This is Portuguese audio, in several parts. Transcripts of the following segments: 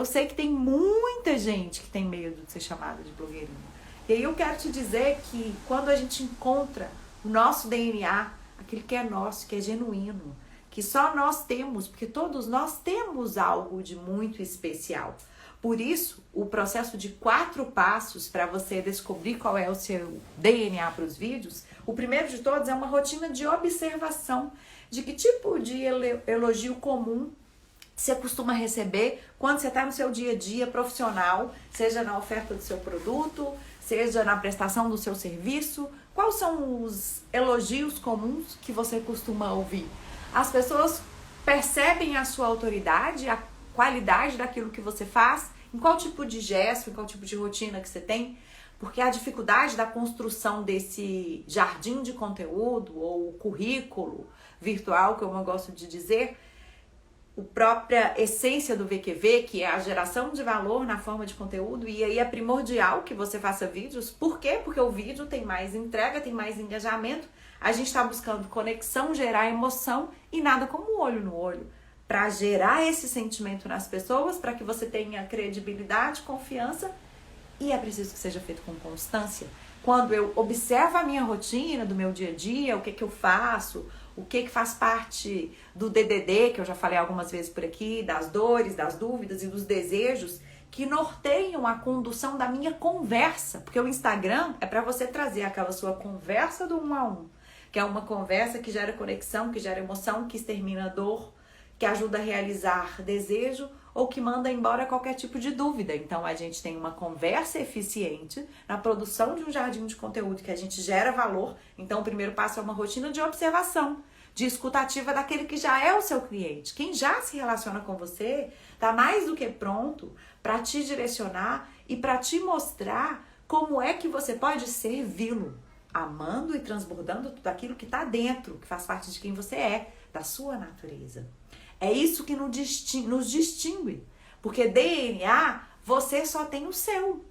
Eu sei que tem muita gente que tem medo de ser chamada de blogueirinha. E aí eu quero te dizer que quando a gente encontra o nosso DNA, aquilo que é nosso, que é genuíno, que só nós temos, porque todos nós temos algo de muito especial. Por isso, o processo de 4 passos para você descobrir qual é o seu DNA para os vídeos, o primeiro de todos é uma rotina de observação de que tipo de elogio comum você costuma receber quando você está no seu dia a dia profissional, seja na oferta do seu produto, seja na prestação do seu serviço. Quais são os elogios comuns que você costuma ouvir? As pessoas percebem a sua autoridade, a qualidade daquilo que você faz, em qual tipo de gesto, em qual tipo de rotina que você tem, porque a dificuldade da construção desse jardim de conteúdo ou currículo virtual, que eu gosto de dizer, a própria essência do VQV, que é a geração de valor na forma de conteúdo, e aí é primordial que você faça vídeos. Por quê? Porque o vídeo tem mais entrega, tem mais engajamento, a gente está buscando conexão, gerar emoção e nada como olho no olho, para gerar esse sentimento nas pessoas, para que você tenha credibilidade, confiança, e é preciso que seja feito com constância. Quando eu observo a minha rotina do meu dia a dia, o que eu faço, o que faz parte do DDD, que eu já falei algumas vezes por aqui, das dores, das dúvidas e dos desejos, que norteiam a condução da minha conversa, porque o Instagram é para você trazer aquela sua conversa do 1 a 1, que é uma conversa que gera conexão, que gera emoção, que extermina dor, que ajuda a realizar desejo ou que manda embora qualquer tipo de dúvida. Então a gente tem uma conversa eficiente na produção de um jardim de conteúdo que a gente gera valor. Então o primeiro passo é uma rotina de observação, de escutativa daquele que já é o seu cliente. Quem já se relaciona com você está mais do que pronto para te direcionar e para te mostrar como é que você pode servi-lo, amando e transbordando tudo aquilo que está dentro, que faz parte de quem você é, da sua natureza. É isso que nos distingue, porque DNA, você só tem o seu,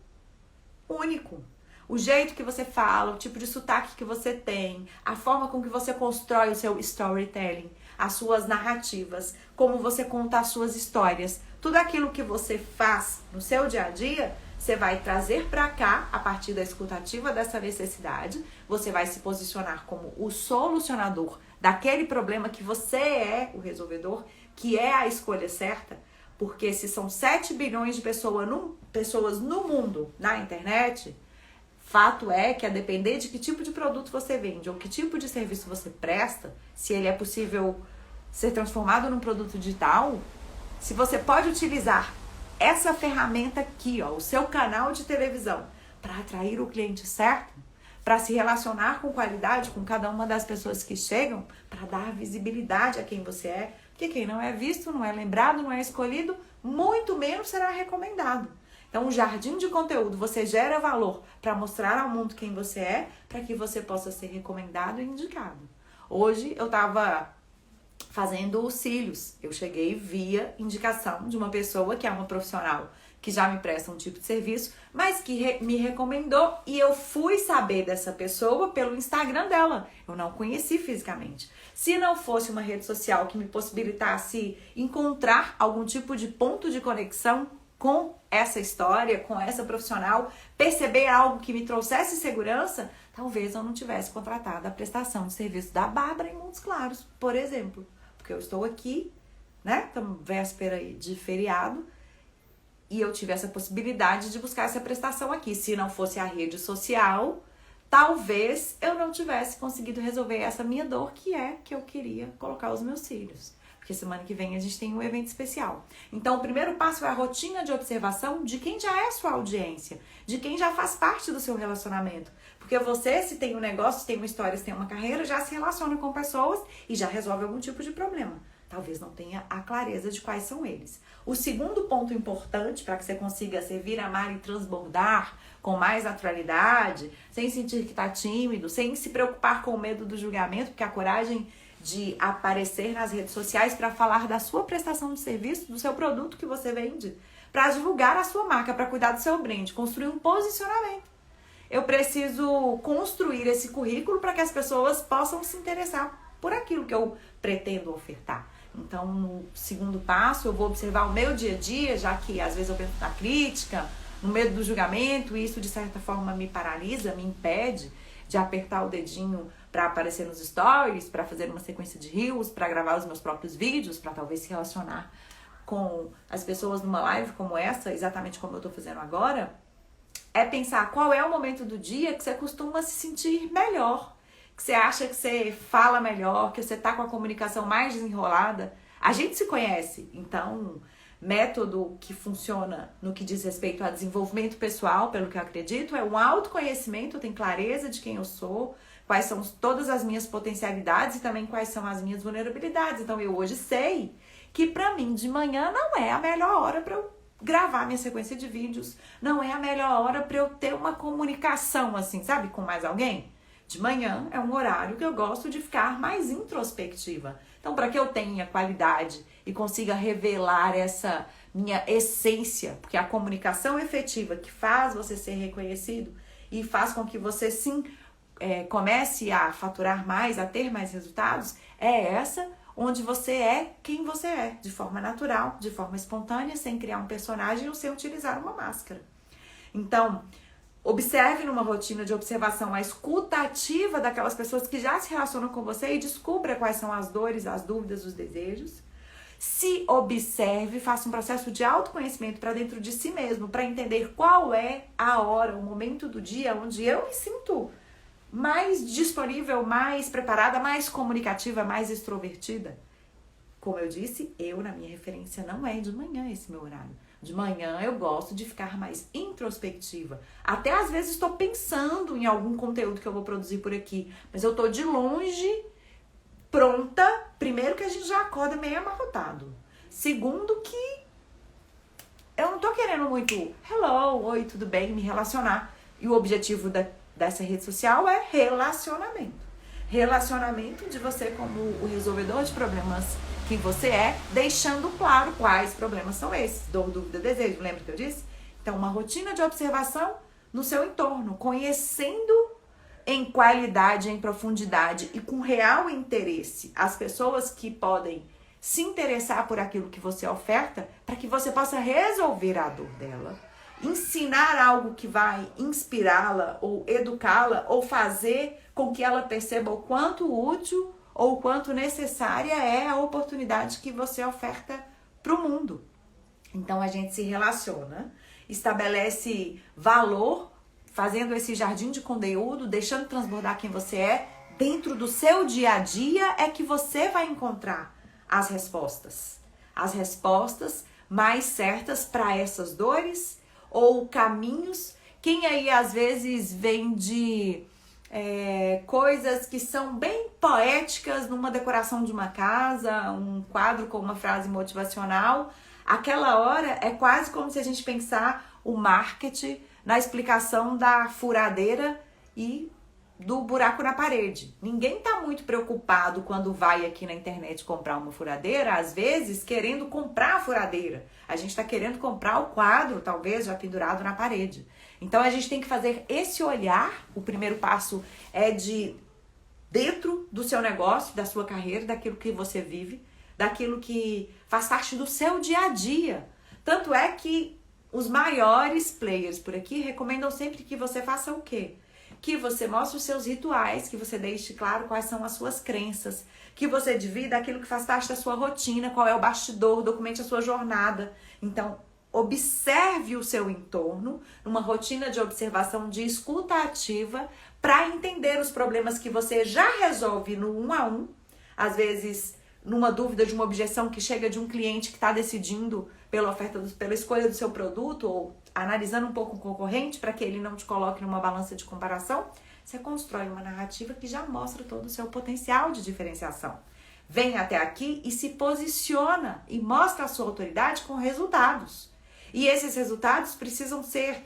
único. O jeito que você fala, o tipo de sotaque que você tem, a forma com que você constrói o seu storytelling, as suas narrativas, como você conta as suas histórias, tudo aquilo que você faz no seu dia a dia, você vai trazer para cá, a partir da escutativa dessa necessidade, você vai se posicionar como o solucionador daquele problema que você é o resolvedor, que é a escolha certa, porque se são 7 bilhões de pessoas no mundo, na internet, fato é que a depender de que tipo de produto você vende ou que tipo de serviço você presta, se ele é possível ser transformado num produto digital, se você pode utilizar essa ferramenta aqui, ó, o seu canal de televisão, para atrair o cliente certo, para se relacionar com qualidade com cada uma das pessoas que chegam, para dar visibilidade a quem você é, porque quem não é visto, não é lembrado, não é escolhido, muito menos será recomendado. Então, um jardim de conteúdo, você gera valor para mostrar ao mundo quem você é, para que você possa ser recomendado e indicado. Hoje eu estava fazendo os cílios. Eu cheguei via indicação de uma pessoa que é uma profissional que já me presta um tipo de serviço, mas que me recomendou e eu fui saber dessa pessoa pelo Instagram dela. Eu não conheci fisicamente. Se não fosse uma rede social que me possibilitasse encontrar algum tipo de ponto de conexão com essa história, com essa profissional, perceber algo que me trouxesse segurança, talvez eu não tivesse contratado a prestação de serviço da Bárbara em Montes Claros, por exemplo. Porque eu estou aqui, né, estamos véspera de feriado, e eu tive essa possibilidade de buscar essa prestação aqui. Se não fosse a rede social, talvez eu não tivesse conseguido resolver essa minha dor, que é que eu queria colocar os meus cílios. Porque semana que vem a gente tem um evento especial. Então, o primeiro passo é a rotina de observação de quem já é sua audiência, de quem já faz parte do seu relacionamento. Porque você, se tem um negócio, se tem uma história, se tem uma carreira, já se relaciona com pessoas e já resolve algum tipo de problema. Talvez não tenha a clareza de quais são eles. O segundo ponto importante para que você consiga servir, amar e transbordar com mais naturalidade, sem sentir que está tímido, sem se preocupar com o medo do julgamento, porque a coragem de aparecer nas redes sociais para falar da sua prestação de serviço, do seu produto que você vende, para divulgar a sua marca, para cuidar do seu brand, construir um posicionamento. Eu preciso construir esse currículo para que as pessoas possam se interessar por aquilo que eu pretendo ofertar. Então, no segundo passo, eu vou observar o meu dia a dia, já que às vezes eu penso na crítica, no medo do julgamento, e isso de certa forma me paralisa, me impede de apertar o dedinho para aparecer nos stories, para fazer uma sequência de reels, para gravar os meus próprios vídeos, para talvez se relacionar com as pessoas numa live como essa, exatamente como eu tô fazendo agora, é pensar qual é o momento do dia que você costuma se sentir melhor, que você acha que você fala melhor, que você tá com a comunicação mais desenrolada. A gente se conhece, então método que funciona no que diz respeito a desenvolvimento pessoal, pelo que eu acredito, é um autoconhecimento, eu tenho clareza de quem eu sou, quais são todas as minhas potencialidades e também quais são as minhas vulnerabilidades. Então eu hoje sei que pra mim de manhã não é a melhor hora pra eu gravar minha sequência de vídeos, não é a melhor hora pra eu ter uma comunicação assim, sabe, com mais alguém. De manhã é um horário que eu gosto de ficar mais introspectiva. Então, para que eu tenha qualidade e consiga revelar essa minha essência, porque a comunicação efetiva que faz você ser reconhecido e faz com que você sim comece a faturar mais, a ter mais resultados, é essa onde você é quem você é, de forma natural, de forma espontânea, sem criar um personagem ou sem utilizar uma máscara. Então, observe numa rotina de observação a escuta ativa daquelas pessoas que já se relacionam com você e descubra quais são as dores, as dúvidas, os desejos. Se observe, faça um processo de autoconhecimento para dentro de si mesmo, para entender qual é a hora, o momento do dia onde eu me sinto mais disponível, mais preparada, mais comunicativa, mais extrovertida. Como eu disse, na minha referência não é de manhã esse meu horário. De manhã eu gosto de ficar mais introspectiva. Até às vezes estou pensando em algum conteúdo que eu vou produzir por aqui, mas eu estou de longe pronta. Primeiro que a gente já acorda meio amarrotado. Segundo que eu não estou querendo muito hello, oi, tudo bem, me relacionar. E o objetivo dessa rede social é relacionamento. Relacionamento de você como o resolvedor de problemas que você é, deixando claro quais problemas são esses. Dor, dúvida, desejo. Lembra que eu disse? Então, uma rotina de observação no seu entorno, conhecendo em qualidade, em profundidade e com real interesse as pessoas que podem se interessar por aquilo que você oferta, para que você possa resolver a dor dela, ensinar algo que vai inspirá-la ou educá-la ou fazer com que ela perceba o quanto útil ou o quanto necessária é a oportunidade que você oferta para o mundo. Então a gente se relaciona, estabelece valor, fazendo esse jardim de conteúdo, deixando transbordar quem você é. Dentro do seu dia a dia é que você vai encontrar as respostas mais certas para essas dores ou caminhos. Quem aí às vezes vem de coisas que são bem poéticas numa decoração de uma casa, um quadro com uma frase motivacional, aquela hora é quase como se a gente pensar o marketing na explicação da furadeira e do buraco na parede. Ninguém tá muito preocupado quando vai aqui na internet comprar uma furadeira, às vezes querendo comprar a furadeira. A gente tá querendo comprar o quadro, talvez já pendurado na parede. Então a gente tem que fazer esse olhar. O primeiro passo é de dentro do seu negócio, da sua carreira, daquilo que você vive, daquilo que faz parte do seu dia a dia. Tanto é que os maiores players por aqui recomendam sempre que você faça o quê? Que você mostre os seus rituais, que você deixe claro quais são as suas crenças, que você divida aquilo que faz parte da sua rotina, qual é o bastidor, documente a sua jornada. Então, observe o seu entorno, numa rotina de observação, de escuta ativa, para entender os problemas que você já resolve no 1 a 1, às vezes numa dúvida de uma objeção que chega de um cliente que está decidindo pela escolha do seu produto ou analisando um pouco o concorrente para que ele não te coloque numa balança de comparação, você constrói uma narrativa que já mostra todo o seu potencial de diferenciação. Vem até aqui e se posiciona e mostra a sua autoridade com resultados. E esses resultados precisam ser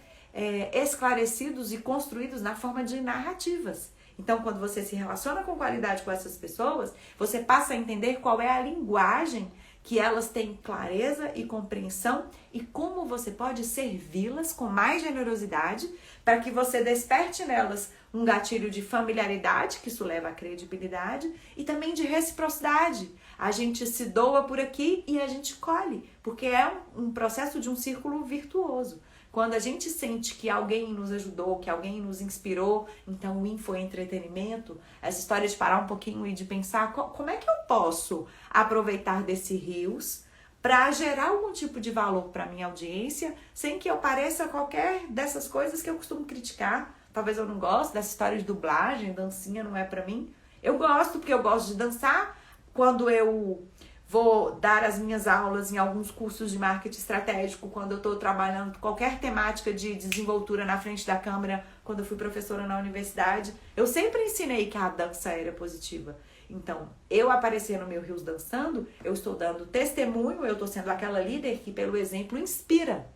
esclarecidos e construídos na forma de narrativas. Então, quando você se relaciona com qualidade com essas pessoas, você passa a entender qual é a linguagem que elas têm clareza e compreensão e como você pode servi-las com mais generosidade para que você desperte nelas um gatilho de familiaridade, que isso leva à credibilidade, e também de reciprocidade. A gente se doa por aqui e a gente colhe, porque é um processo de um círculo virtuoso. Quando a gente sente que alguém nos ajudou, que alguém nos inspirou, então o infoentretenimento, essa história de parar um pouquinho e de pensar como é que eu posso aproveitar desse rios para gerar algum tipo de valor para minha audiência, sem que eu pareça qualquer dessas coisas que eu costumo criticar. Talvez eu não goste dessa história de dublagem, dancinha não é para mim. Eu gosto porque eu gosto de dançar. Quando eu vou dar as minhas aulas em alguns cursos de marketing estratégico, quando eu estou trabalhando qualquer temática de desenvoltura na frente da câmera, quando eu fui professora na universidade, eu sempre ensinei que a dança era positiva. Então, eu aparecer no meu Rios dançando, eu estou dando testemunho, eu estou sendo aquela líder que pelo exemplo inspira.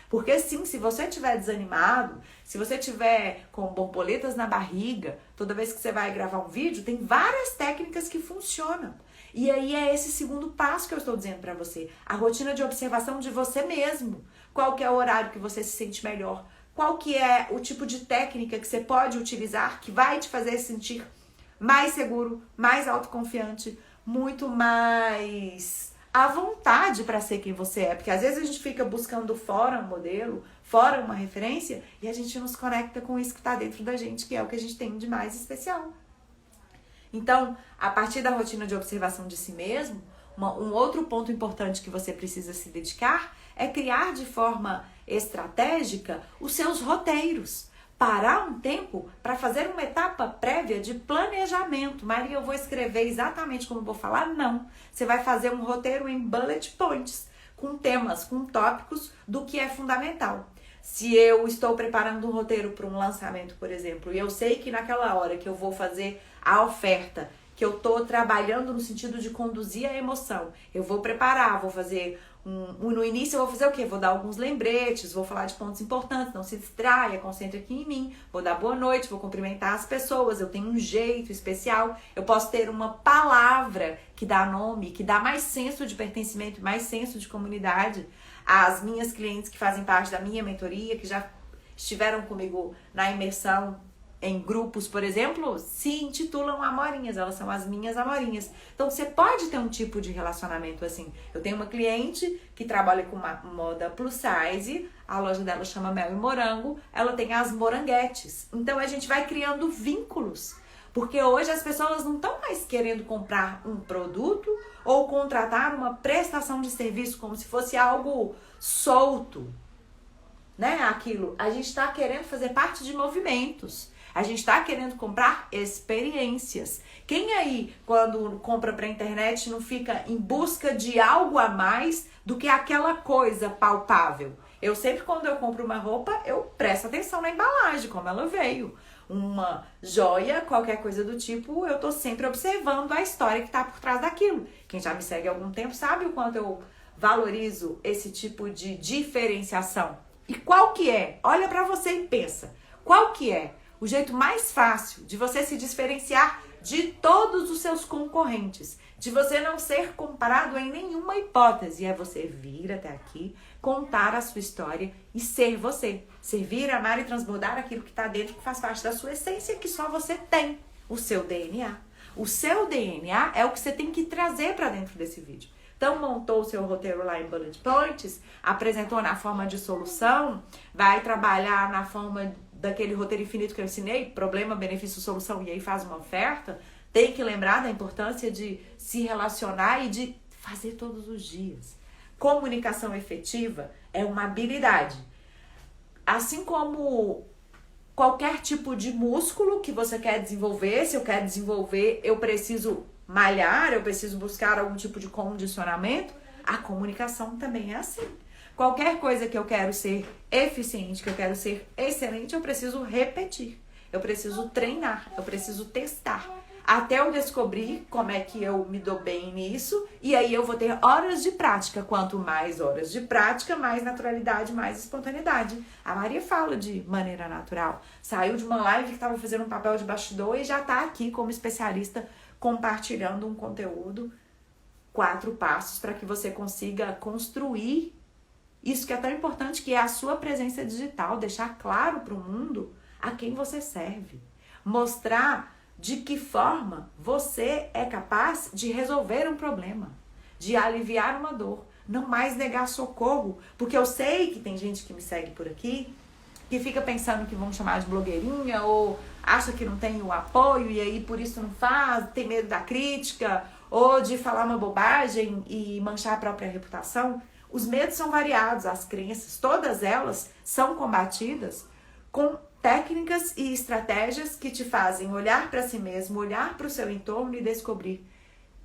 Porque sim, se você estiver desanimado, se você estiver com borboletas na barriga, toda vez que você vai gravar um vídeo, tem várias técnicas que funcionam. E aí é esse segundo passo que eu estou dizendo para você. A rotina de observação de você mesmo. Qual que é o horário que você se sente melhor? Qual que é o tipo de técnica que você pode utilizar que vai te fazer sentir mais seguro, mais autoconfiante, muito mais à vontade para ser quem você é. Porque às vezes a gente fica buscando fora um modelo, fora uma referência, e a gente nos conecta com isso que está dentro da gente, que é o que a gente tem de mais especial. Então, a partir da rotina de observação de si mesmo, um outro ponto importante que você precisa se dedicar é criar de forma estratégica os seus roteiros. Parar um tempo para fazer uma etapa prévia de planejamento. Maria, eu vou escrever exatamente como eu vou falar? Não. Você vai fazer um roteiro em bullet points, com temas, com tópicos do que é fundamental. Se eu estou preparando um roteiro para um lançamento, por exemplo, e eu sei que naquela hora que eu vou fazer a oferta, que eu estou trabalhando no sentido de conduzir a emoção, eu vou preparar, vou fazer no início eu vou fazer o quê? Vou dar alguns lembretes, vou falar de pontos importantes, não se distraia, concentre aqui em mim, vou dar boa noite, vou cumprimentar as pessoas, eu tenho um jeito especial, eu posso ter uma palavra que dá nome, que dá mais senso de pertencimento, mais senso de comunidade. As minhas clientes que fazem parte da minha mentoria, que já estiveram comigo na imersão em grupos, por exemplo, se intitulam Amorinhas, elas são as minhas Amorinhas. Então você pode ter um tipo de relacionamento assim. Eu tenho uma cliente que trabalha com uma moda plus size, a loja dela chama Mel e Morango, ela tem as moranguetes. Então a gente vai criando vínculos, porque hoje as pessoas não estão mais querendo comprar um produto ou contratar uma prestação de serviço como se fosse algo solto, né? Aquilo, a gente está querendo fazer parte de movimentos. A gente está querendo comprar experiências. Quem aí, quando compra para a internet, não fica em busca de algo a mais do que aquela coisa palpável? Eu sempre, quando eu compro uma roupa, eu presto atenção na embalagem, como ela veio. Uma joia, qualquer coisa do tipo, eu tô sempre observando a história que está por trás daquilo. Quem já me segue há algum tempo sabe o quanto eu valorizo esse tipo de diferenciação. E qual que é? Olha para você e pensa. Qual que é o jeito mais fácil de você se diferenciar de todos os seus concorrentes, de você não ser comparado em nenhuma hipótese? É você vir até aqui, contar a sua história e ser você. Servir, amar e transbordar aquilo que está dentro, que faz parte da sua essência, que só você tem, o seu DNA. O seu DNA é o que você tem que trazer para dentro desse vídeo. Então, montou o seu roteiro lá em bullet points, apresentou na forma de solução, vai trabalhar na forma daquele roteiro infinito que eu ensinei, problema, benefício, solução, e aí faz uma oferta. Tem que lembrar da importância de se relacionar e de fazer todos os dias. Comunicação efetiva é uma habilidade. Assim como qualquer tipo de músculo que você quer desenvolver, se eu quero desenvolver, eu preciso malhar, eu preciso buscar algum tipo de condicionamento, a comunicação também é assim. Qualquer coisa que eu quero ser eficiente, que eu quero ser excelente, eu preciso repetir, eu preciso treinar, eu preciso testar, até eu descobrir como é que eu me dou bem nisso, e aí eu vou ter horas de prática. Quanto mais horas de prática, mais naturalidade, mais espontaneidade. A Maria fala de maneira natural. Saiu de uma live que estava fazendo um papel de bastidor e já está aqui como especialista compartilhando um conteúdo, 4 passos para que você consiga construir Isso que é tão importante, que é a sua presença digital, deixar claro para o mundo a quem você serve. Mostrar de que forma você é capaz de resolver um problema, de aliviar uma dor. Não mais negar socorro, porque eu sei que tem gente que me segue por aqui, que fica pensando que vão chamar de blogueirinha, ou acha que não tem o apoio e aí por isso não faz, tem medo da crítica, ou de falar uma bobagem e manchar a própria reputação. Os medos são variados, as crenças, todas elas são combatidas com técnicas e estratégias que te fazem olhar para si mesmo, olhar para o seu entorno e descobrir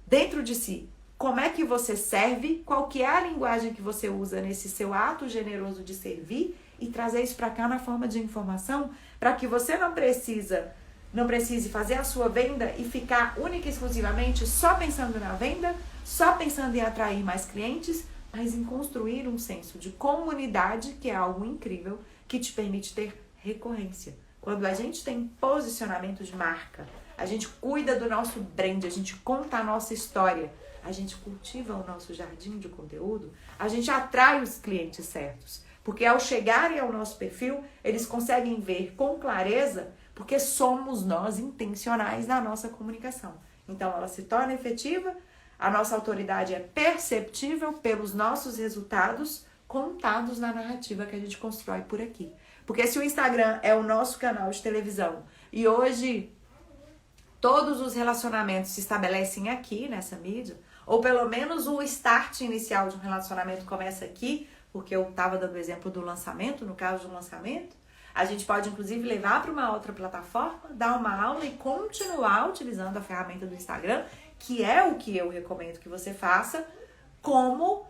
dentro de si como é que você serve, qual que é a linguagem que você usa nesse seu ato generoso de servir e trazer isso para cá na forma de informação, para que você não precise fazer a sua venda e ficar única e exclusivamente só pensando na venda, só pensando em atrair mais clientes, mas em construir um senso de comunidade, que é algo incrível, que te permite ter recorrência. Quando a gente tem posicionamento de marca, a gente cuida do nosso brand, a gente conta a nossa história, a gente cultiva o nosso jardim de conteúdo, a gente atrai os clientes certos. Porque ao chegarem ao nosso perfil, eles conseguem ver com clareza, porque somos nós intencionais na nossa comunicação. Então ela se torna efetiva, a nossa autoridade é perceptível pelos nossos resultados contados na narrativa que a gente constrói por aqui. Porque se o Instagram é o nosso canal de televisão e hoje todos os relacionamentos se estabelecem aqui nessa mídia, ou pelo menos o start inicial de um relacionamento começa aqui, porque eu estava dando o exemplo do lançamento, no caso de um lançamento, a gente pode inclusive levar para uma outra plataforma, dar uma aula e continuar utilizando a ferramenta do Instagram, que é o que eu recomendo que você faça, como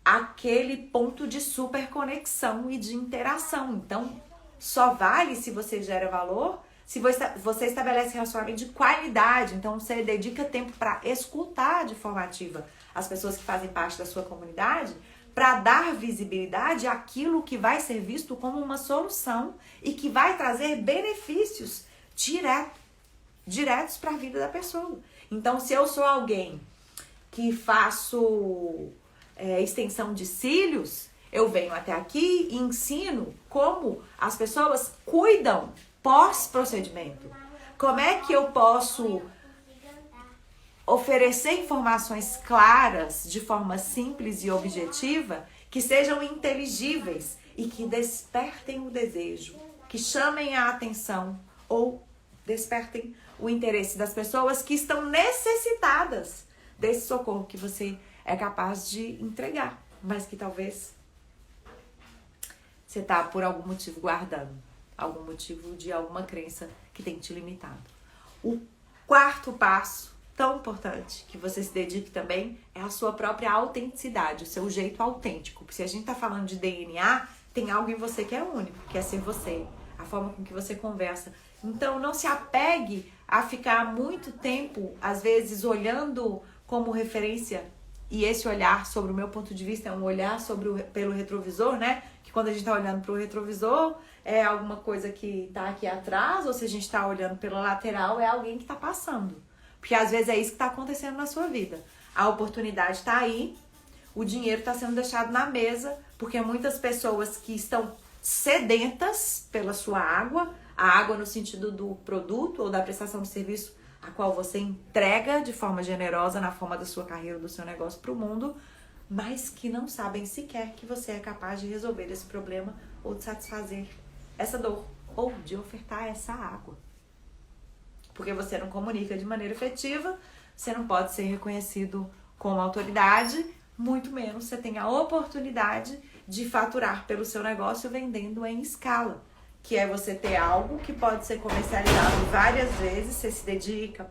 aquele ponto de super conexão e de interação. Então, só vale se você gera valor, se você estabelece relacionamento de qualidade. Então, você dedica tempo para escutar de forma ativa as pessoas que fazem parte da sua comunidade, para dar visibilidade àquilo que vai ser visto como uma solução e que vai trazer benefícios diretos para a vida da pessoa. Então, se eu sou alguém que faço extensão de cílios, eu venho até aqui e ensino como as pessoas cuidam pós-procedimento. Como é que eu posso oferecer informações claras, de forma simples e objetiva, que sejam inteligíveis e que despertem o desejo, que chamem a atenção ou despertem o interesse das pessoas que estão necessitadas desse socorro que você é capaz de entregar, mas que talvez você está por algum motivo guardando, algum motivo de alguma crença que tem te limitado. O quarto passo, tão importante, que você se dedique também, é a sua própria autenticidade, o seu jeito autêntico. Porque se a gente tá falando de DNA, tem algo em você que é único, que é ser você, a forma com que você conversa. Então, não se apegue a ficar muito tempo, às vezes, olhando como referência, e esse olhar, sobre o meu ponto de vista, é um olhar pelo retrovisor, né? Que quando a gente tá olhando pro retrovisor, é alguma coisa que tá aqui atrás, ou se a gente tá olhando pela lateral, é alguém que tá passando. Porque às vezes é isso que está acontecendo na sua vida. A oportunidade está aí, o dinheiro está sendo deixado na mesa, porque muitas pessoas que estão sedentas pela sua água, a água no sentido do produto ou da prestação de serviço a qual você entrega de forma generosa na forma da sua carreira, do seu negócio para o mundo, mas que não sabem sequer que você é capaz de resolver esse problema ou de satisfazer essa dor ou de ofertar essa água. Porque você não comunica de maneira efetiva, você não pode ser reconhecido como autoridade, muito menos você tem a oportunidade de faturar pelo seu negócio vendendo em escala, que é você ter algo que pode ser comercializado várias vezes, você se dedica,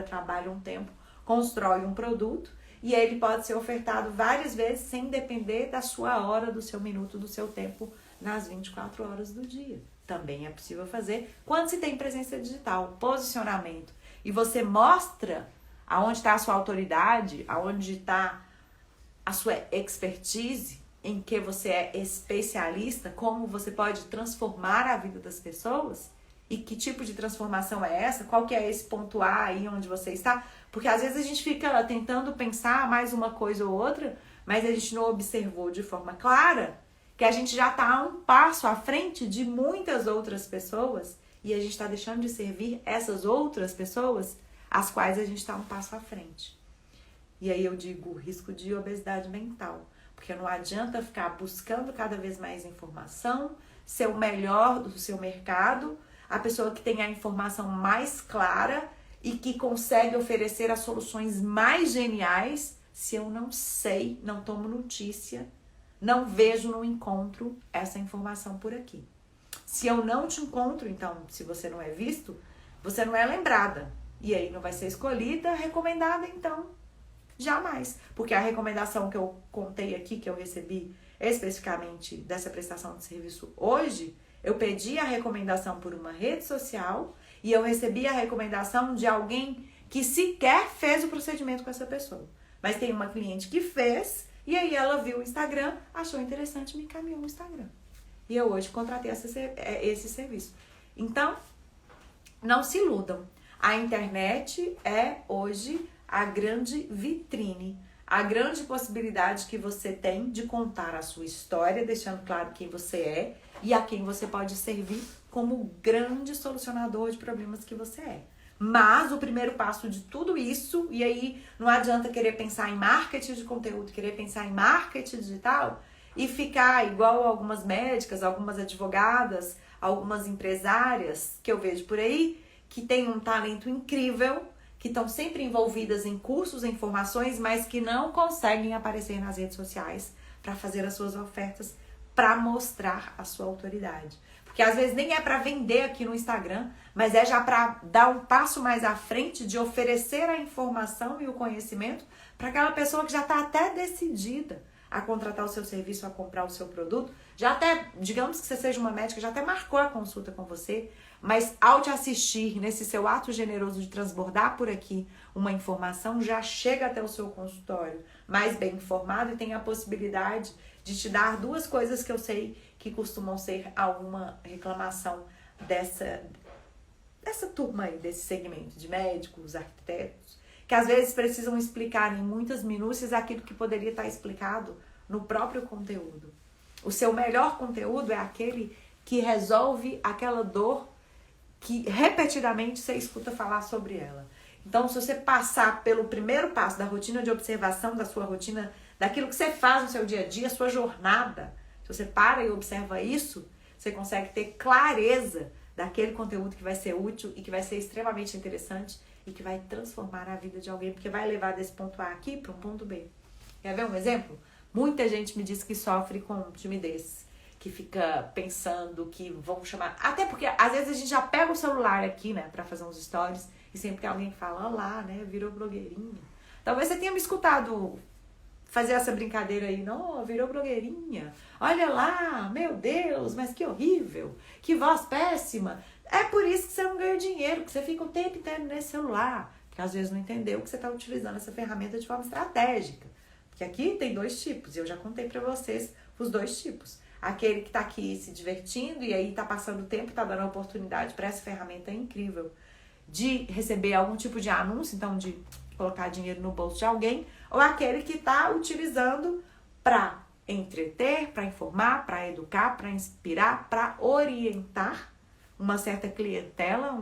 trabalha um tempo, constrói um produto e ele pode ser ofertado várias vezes sem depender da sua hora, do seu minuto, do seu tempo nas 24 horas do dia. Também é possível fazer quando se tem presença digital, posicionamento. E você mostra aonde está a sua autoridade, aonde está a sua expertise, em que você é especialista, como você pode transformar a vida das pessoas e que tipo de transformação é essa, qual que é esse ponto A aí onde você está. Porque às vezes a gente fica tentando pensar mais uma coisa ou outra, mas a gente não observou de forma clara que a gente já está um passo à frente de muitas outras pessoas e a gente está deixando de servir essas outras pessoas, as quais a gente está um passo à frente. E aí eu digo risco de obesidade mental, porque não adianta ficar buscando cada vez mais informação, ser o melhor do seu mercado, a pessoa que tem a informação mais clara e que consegue oferecer as soluções mais geniais, se eu não sei, não tomo notícia, não vejo, não encontro essa informação por aqui. Se eu não te encontro, então, se você não é visto, você não é lembrada. E aí não vai ser escolhida, recomendada, então, jamais. Porque a recomendação que eu contei aqui, que eu recebi especificamente dessa prestação de serviço hoje, eu pedi a recomendação por uma rede social e eu recebi a recomendação de alguém que sequer fez o procedimento com essa pessoa. Mas tem uma cliente que fez e aí ela viu o Instagram, achou interessante e me encaminhou no Instagram. E eu hoje contratei esse serviço. Então, não se iludam. A internet é hoje a grande vitrine, a grande possibilidade que você tem de contar a sua história, deixando claro quem você é e a quem você pode servir como grande solucionador de problemas que você é. Mas o primeiro passo de tudo isso, e aí não adianta querer pensar em marketing de conteúdo, querer pensar em marketing digital e ficar igual algumas médicas, algumas advogadas, algumas empresárias que eu vejo por aí, que têm um talento incrível, que estão sempre envolvidas em cursos, em formações, mas que não conseguem aparecer nas redes sociais para fazer as suas ofertas, para mostrar a sua autoridade. Porque às vezes nem é para vender aqui no Instagram, mas é já para dar um passo mais à frente de oferecer a informação e o conhecimento para aquela pessoa que já está até decidida a contratar o seu serviço, a comprar o seu produto, já até, digamos que você seja uma médica, já até marcou a consulta com você, mas ao te assistir nesse seu ato generoso de transbordar por aqui uma informação, já chega até o seu consultório mais bem informado e tem a possibilidade de te dar duas coisas que eu sei que costumam ser alguma reclamação dessa turma aí, desse segmento de médicos, arquitetos, que às vezes precisam explicar em muitas minúcias aquilo que poderia estar explicado no próprio conteúdo. O seu melhor conteúdo é aquele que resolve aquela dor que repetidamente você escuta falar sobre ela. Então, se você passar pelo primeiro passo da rotina de observação, da sua rotina, daquilo que você faz no seu dia a dia, sua jornada, se você para e observa isso, você consegue ter clareza daquele conteúdo que vai ser útil e que vai ser extremamente interessante e que vai transformar a vida de alguém, porque vai levar desse ponto A aqui para um ponto B. Quer ver um exemplo? Muita gente me diz que sofre com timidez, que fica pensando que vão chamar... Até porque, às vezes, a gente já pega o celular aqui, né, pra fazer uns stories, e sempre tem alguém que fala, olá, né, virou blogueirinha. Talvez você tenha me escutado fazer essa brincadeira aí, não, virou blogueirinha. Olha lá, meu Deus, mas que horrível, que voz péssima. É por isso que você não ganha dinheiro, que você fica o tempo inteiro nesse celular, porque às vezes não entendeu que você está utilizando essa ferramenta de forma estratégica. Porque aqui tem dois tipos, e eu já contei pra vocês os dois tipos. Aquele que tá aqui se divertindo e aí tá passando o tempo, tá dando a oportunidade para essa ferramenta incrível de receber algum tipo de anúncio, então de colocar dinheiro no bolso de alguém, ou aquele que tá utilizando para entreter, para informar, para educar, para inspirar, para orientar uma certa clientela,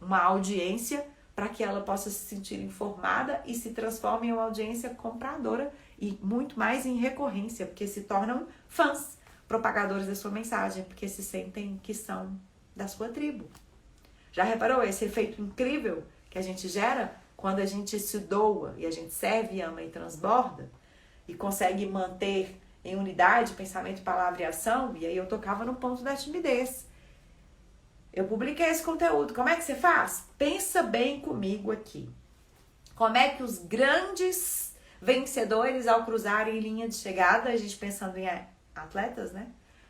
uma audiência, para que ela possa se sentir informada e se transforme em uma audiência compradora e muito mais em recorrência, porque se tornam fãs, propagadores da sua mensagem, porque se sentem que são da sua tribo. Já reparou esse efeito incrível que a gente gera quando a gente se doa e a gente serve, ama e transborda e consegue manter em unidade pensamento, palavra e ação? E aí eu tocava no ponto da timidez. Eu publiquei esse conteúdo. Como é que você faz? Pensa bem comigo aqui. Como é que os grandes vencedores, ao cruzarem linha de chegada, a gente pensando em atletas, né?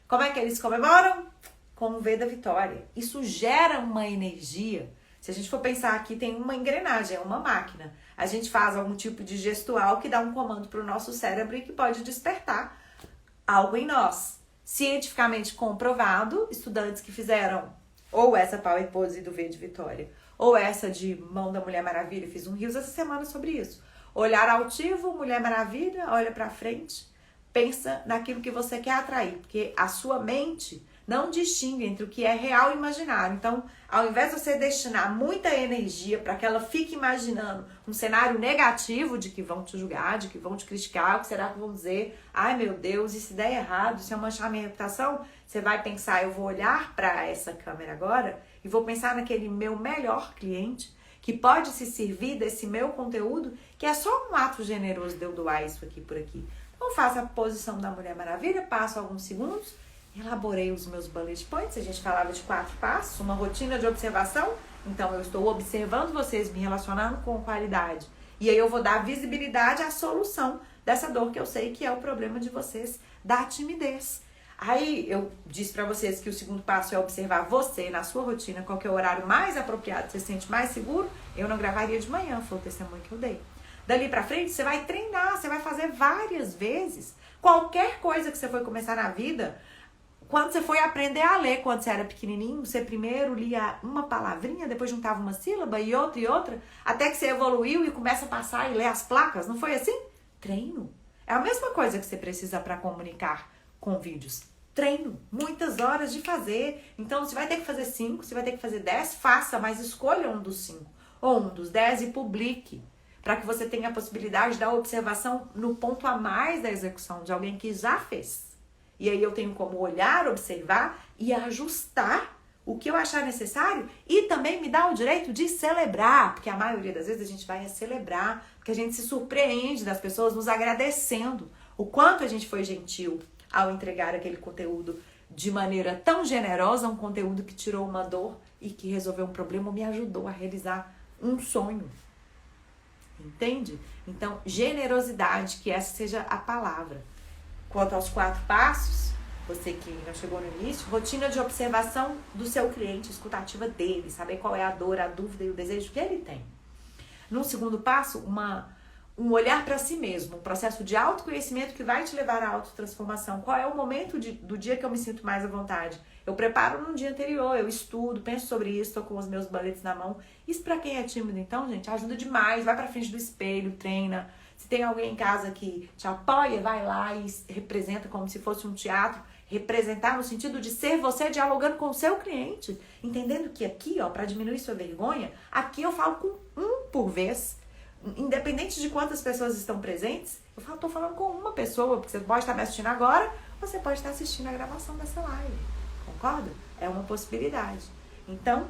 Como é que eles comemoram? Com o V da vitória. Isso gera uma energia. Se a gente for pensar aqui, tem uma engrenagem, é uma máquina. A gente faz algum tipo de gestual que dá um comando para o nosso cérebro e que pode despertar algo em nós. Cientificamente comprovado, estudantes que fizeram ou essa Power Pose do V de Vitória, ou essa de Mão da Mulher Maravilha, fiz um Reels essa semana sobre isso. Olhar altivo, Mulher Maravilha, olha pra frente, pensa naquilo que você quer atrair, porque a sua mente não distingue entre o que é real e imaginário. Então, ao invés de você destinar muita energia para que ela fique imaginando um cenário negativo de que vão te julgar, de que vão te criticar, o que será que vão dizer? Ai, meu Deus, e se der errado, se eu manchar minha reputação? Você vai pensar, eu vou olhar para essa câmera agora e vou pensar naquele meu melhor cliente que pode se servir desse meu conteúdo, que é só um ato generoso de eu doar isso aqui por aqui. Então, faço a posição da Mulher Maravilha, passo alguns segundos, elaborei os meus bullet points. A gente falava de 4 passos, uma rotina de observação. Então, eu estou observando vocês, me relacionando com qualidade. E aí eu vou dar visibilidade à solução dessa dor que eu sei que é o problema de vocês, da timidez. Aí eu disse pra vocês que o segundo passo é observar você na sua rotina, qual que é o horário mais apropriado, você se sente mais seguro. Eu não gravaria de manhã, foi o testemunho que eu dei. Dali pra frente, você vai treinar, você vai fazer várias vezes. Qualquer coisa que você for começar na vida, quando você foi aprender a ler, quando você era pequenininho, você primeiro lia uma palavrinha, depois juntava uma sílaba e outra, até que você evoluiu e começa a passar e ler as placas. Não foi assim? Treino. É a mesma coisa que você precisa para comunicar com vídeos. Treino. Muitas horas de fazer. Então, você vai ter que fazer 5, você vai ter que fazer 10, faça, mas escolha um dos 5 ou um dos 10 e publique, para que você tenha a possibilidade da observação no ponto a mais da execução de alguém que já fez. E aí eu tenho como olhar, observar e ajustar o que eu achar necessário e também me dá o direito de celebrar, porque a maioria das vezes a gente vai celebrar, porque a gente se surpreende das pessoas nos agradecendo o quanto a gente foi gentil ao entregar aquele conteúdo de maneira tão generosa, um conteúdo que tirou uma dor e que resolveu um problema, me ajudou a realizar um sonho. Entende? Então, generosidade, que essa seja a palavra. Quanto aos 4 passos, você que não chegou no início, rotina de observação do seu cliente, escutativa dele, saber qual é a dor, a dúvida e o desejo que ele tem. No segundo passo, um olhar para si mesmo, um processo de autoconhecimento que vai te levar à autotransformação. Qual é o momento do dia que eu me sinto mais à vontade? Eu preparo no dia anterior, eu estudo, penso sobre isso, estou com os meus bullets na mão. Isso para quem é tímido, então, gente, ajuda demais. Vai para frente do espelho, treina. Se tem alguém em casa que te apoia, vai lá e representa como se fosse um teatro. Representar no sentido de ser você dialogando com o seu cliente. Entendendo que aqui, ó, para diminuir sua vergonha, aqui eu falo com um por vez. Independente de quantas pessoas estão presentes, eu tô falando com uma pessoa, porque você pode estar me assistindo agora, você pode estar assistindo a gravação dessa live. Concorda? É uma possibilidade. Então,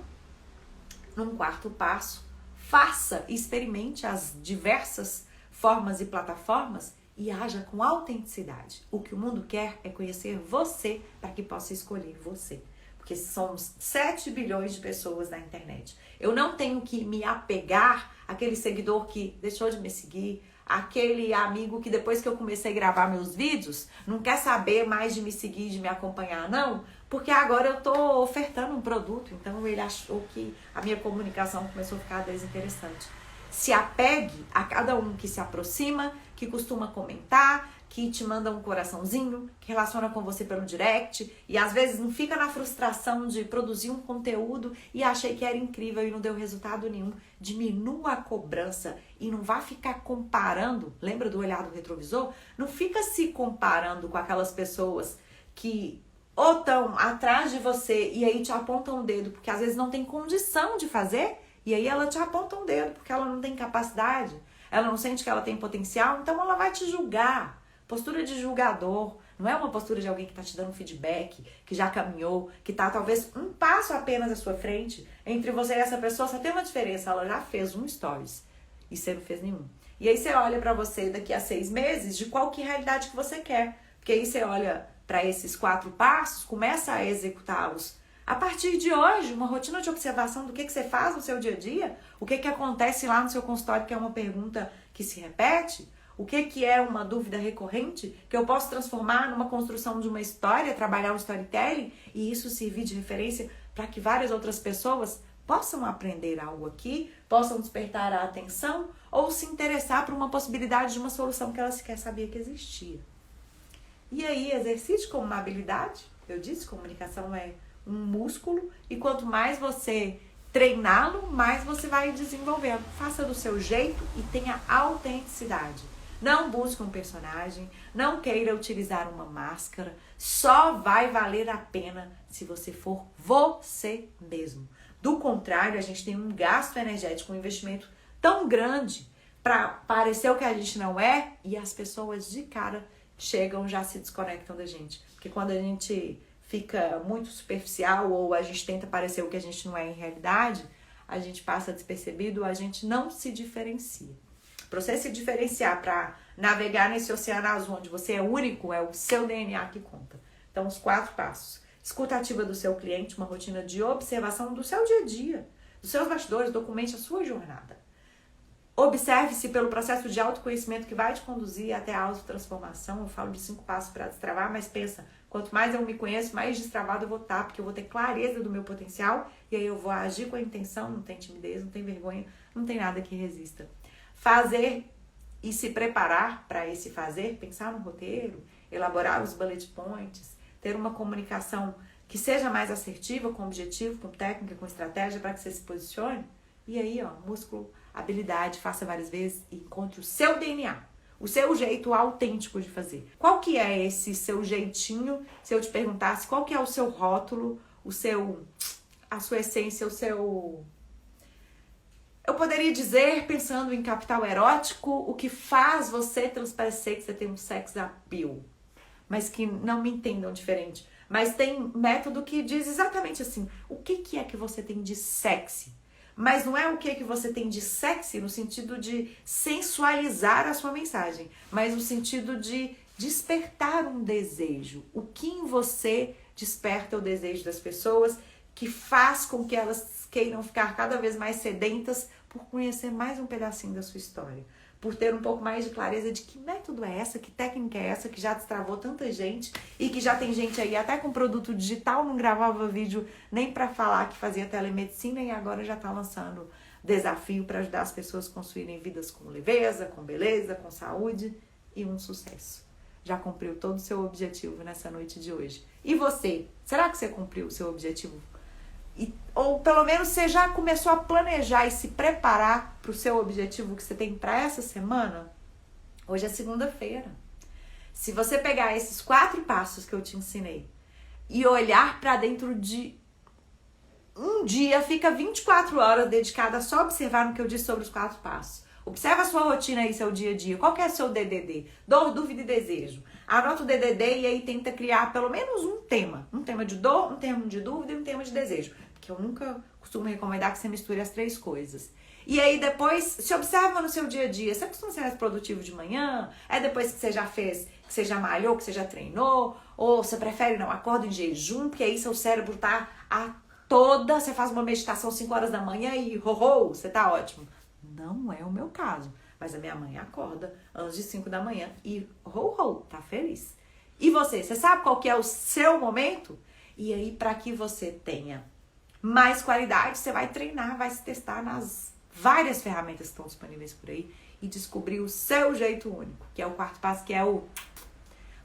num quarto passo, faça, experimente as diversas formas e plataformas e haja com autenticidade. O que o mundo quer é conhecer você para que possa escolher você. Porque somos 7 bilhões de pessoas na internet. Eu não tenho que me apegar àquele seguidor que deixou de me seguir, aquele amigo que depois que eu comecei a gravar meus vídeos, não quer saber mais de me seguir, de me acompanhar, não. Porque agora eu tô ofertando um produto, então ele achou que a minha comunicação começou a ficar desinteressante. Se apegue a cada um que se aproxima, que costuma comentar, que te manda um coraçãozinho, que relaciona com você pelo direct e às vezes não fica na frustração de produzir um conteúdo e achei que era incrível e não deu resultado nenhum. Diminua a cobrança e não vá ficar comparando, lembra do olhar do retrovisor? Não fica se comparando com aquelas pessoas que ou estão atrás de você e aí te apontam o dedo porque às vezes não tem condição de fazer e aí ela te aponta um dedo porque ela não tem capacidade, ela não sente que ela tem potencial, então ela vai te julgar. Postura de julgador, não é uma postura de alguém que está te dando feedback, que já caminhou, que está talvez um passo apenas à sua frente. Entre você e essa pessoa só tem uma diferença, ela já fez um stories e você não fez nenhum. E aí você olha para você daqui a 6 meses de qual que é a realidade que você quer. Porque aí você olha para esses 4 passos, começa a executá-los. A partir de hoje, uma rotina de observação do que você faz no seu dia a dia, o que acontece lá no seu consultório, que é uma pergunta que se repete, o que é uma dúvida recorrente que eu posso transformar numa construção de uma história, trabalhar o storytelling e isso servir de referência para que várias outras pessoas possam aprender algo aqui, possam despertar a atenção ou se interessar por uma possibilidade de uma solução que elas sequer sabiam que existia. E aí, exercite como uma habilidade. Eu disse, comunicação é um músculo e quanto mais você treiná-lo, mais você vai desenvolvendo. Faça do seu jeito e tenha autenticidade. Não busque um personagem, não queira utilizar uma máscara. Só vai valer a pena se você for você mesmo. Do contrário, a gente tem um gasto energético, um investimento tão grande para parecer o que a gente não é, e as pessoas de cara chegam, já se desconectam da gente. Porque quando a gente fica muito superficial ou a gente tenta parecer o que a gente não é em realidade, a gente passa despercebido, a gente não se diferencia. Para você se diferenciar, para navegar nesse oceano azul onde você é único, é o seu DNA que conta. Então, os 4 passos. Escuta ativa do seu cliente, uma rotina de observação do seu dia a dia, dos seus bastidores, documente a sua jornada. Observe-se pelo processo de autoconhecimento que vai te conduzir até a autotransformação. Eu falo de 5 passos para destravar, mas pensa, quanto mais eu me conheço, mais destravado eu vou estar, porque eu vou ter clareza do meu potencial e aí eu vou agir com a intenção, não tem timidez, não tem vergonha, não tem nada que resista. Fazer e se preparar para esse fazer, pensar no roteiro, elaborar os bullet points, ter uma comunicação que seja mais assertiva, com objetivo, com técnica, com estratégia para que você se posicione. E aí, ó, músculo, habilidade, faça várias vezes e encontre o seu DNA, o seu jeito autêntico de fazer. Qual que é esse seu jeitinho? Se eu te perguntasse qual que é o seu rótulo, a sua essência, o seu... Eu poderia dizer, pensando em capital erótico, o que faz você transparecer que você tem um sex appeal. Mas que não me entendam diferente. Mas tem método que diz exatamente assim, o que é que você tem de sexy? Mas não é o que você tem de sexy no sentido de sensualizar a sua mensagem, mas no sentido de despertar um desejo. O que em você desperta o desejo das pessoas, que faz com que elas queiram ficar cada vez mais sedentas por conhecer mais um pedacinho da sua história, por ter um pouco mais de clareza de que método é essa, que técnica é essa, que já destravou tanta gente e que já tem gente aí até com produto digital, não gravava vídeo nem para falar que fazia telemedicina e agora já está lançando desafio para ajudar as pessoas a construírem vidas com leveza, com beleza, com saúde e um sucesso. Já cumpriu todo o seu objetivo nessa noite de hoje. E você? Será que você cumpriu o seu objetivo? Ou pelo menos você já começou a planejar e se preparar para o seu objetivo que você tem para essa semana? Hoje é segunda-feira. Se você pegar esses 4 passos que eu te ensinei e olhar para dentro de um dia, fica 24 horas dedicada a só observar no que eu disse sobre os 4 passos. Observa a sua rotina aí, seu dia a dia. Qual que é o seu DDD? Dor, dúvida e desejo. Anota o DDD e aí tenta criar pelo menos um tema. Um tema de dor, um tema de dúvida e um tema de desejo. Porque eu nunca costumo recomendar que você misture as 3 coisas. E aí depois, se observa no seu dia a dia. Você costuma ser mais produtivo de manhã? É depois que você já fez, que você já malhou, que você já treinou? Ou você prefere não, acorda em jejum, porque aí seu cérebro tá você faz uma meditação 5 horas da manhã e você tá ótimo. Não é o meu caso. Mas a minha mãe acorda antes de 5 da manhã e tá feliz. E você sabe qual que é o seu momento? E aí, para que você tenha mais qualidade, você vai treinar, vai se testar nas várias ferramentas que estão disponíveis por aí e descobrir o seu jeito único, que é o 4º passo, que é o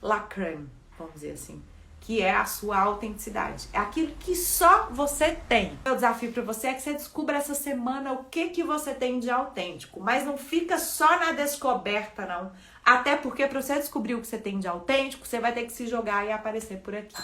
la crème, vamos dizer assim, que é a sua autenticidade. É aquilo que só você tem. O desafio para você é que você descubra essa semana o que você tem de autêntico, mas não fica só na descoberta, não. Até porque para você descobrir o que você tem de autêntico, você vai ter que se jogar e aparecer por aqui.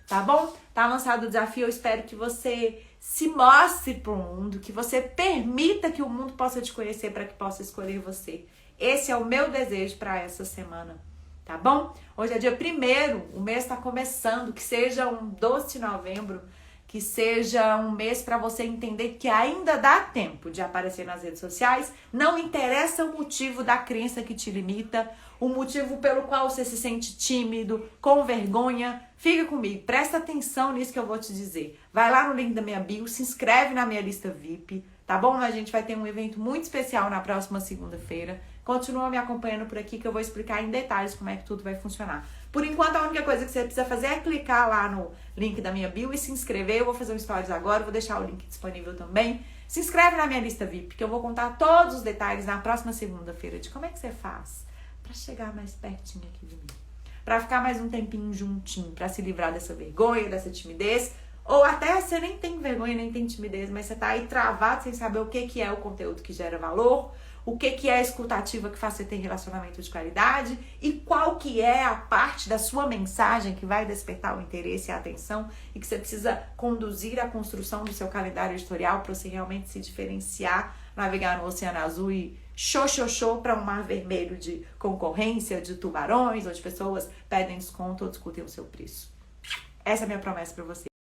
Tá bom? Tá lançado o desafio, eu espero que você se mostre pro mundo, que você permita que o mundo possa te conhecer para que possa escolher você. Esse é o meu desejo para essa semana, tá bom? Hoje é dia 1º, o mês tá começando, que seja um doce novembro, que seja um mês para você entender que ainda dá tempo de aparecer nas redes sociais, não interessa o motivo da crença que te limita, o motivo pelo qual você se sente tímido, com vergonha. Fica comigo, presta atenção nisso que eu vou te dizer. Vai lá no link da minha bio, se inscreve na minha lista VIP, tá bom? A gente vai ter um evento muito especial na próxima segunda-feira. Continua me acompanhando por aqui que eu vou explicar em detalhes como é que tudo vai funcionar. Por enquanto, a única coisa que você precisa fazer é clicar lá no link da minha bio e se inscrever. Eu vou fazer um stories agora, vou deixar o link disponível também. Se inscreve na minha lista VIP, que eu vou contar todos os detalhes na próxima segunda-feira de como é que você faz para chegar mais pertinho aqui de mim. Para ficar mais um tempinho juntinho, para se livrar dessa vergonha, dessa timidez. Ou até você nem tem vergonha, nem tem timidez, mas você tá aí travado sem saber o que é o conteúdo que gera valor, o que é a escutativa que faz você ter relacionamento de qualidade e qual que é a parte da sua mensagem que vai despertar o interesse e a atenção e que você precisa conduzir a construção do seu calendário editorial para você realmente se diferenciar, navegar no oceano azul e show para um mar vermelho de concorrência, de tubarões, onde pessoas pedem desconto ou discutem o seu preço. Essa é a minha promessa para você.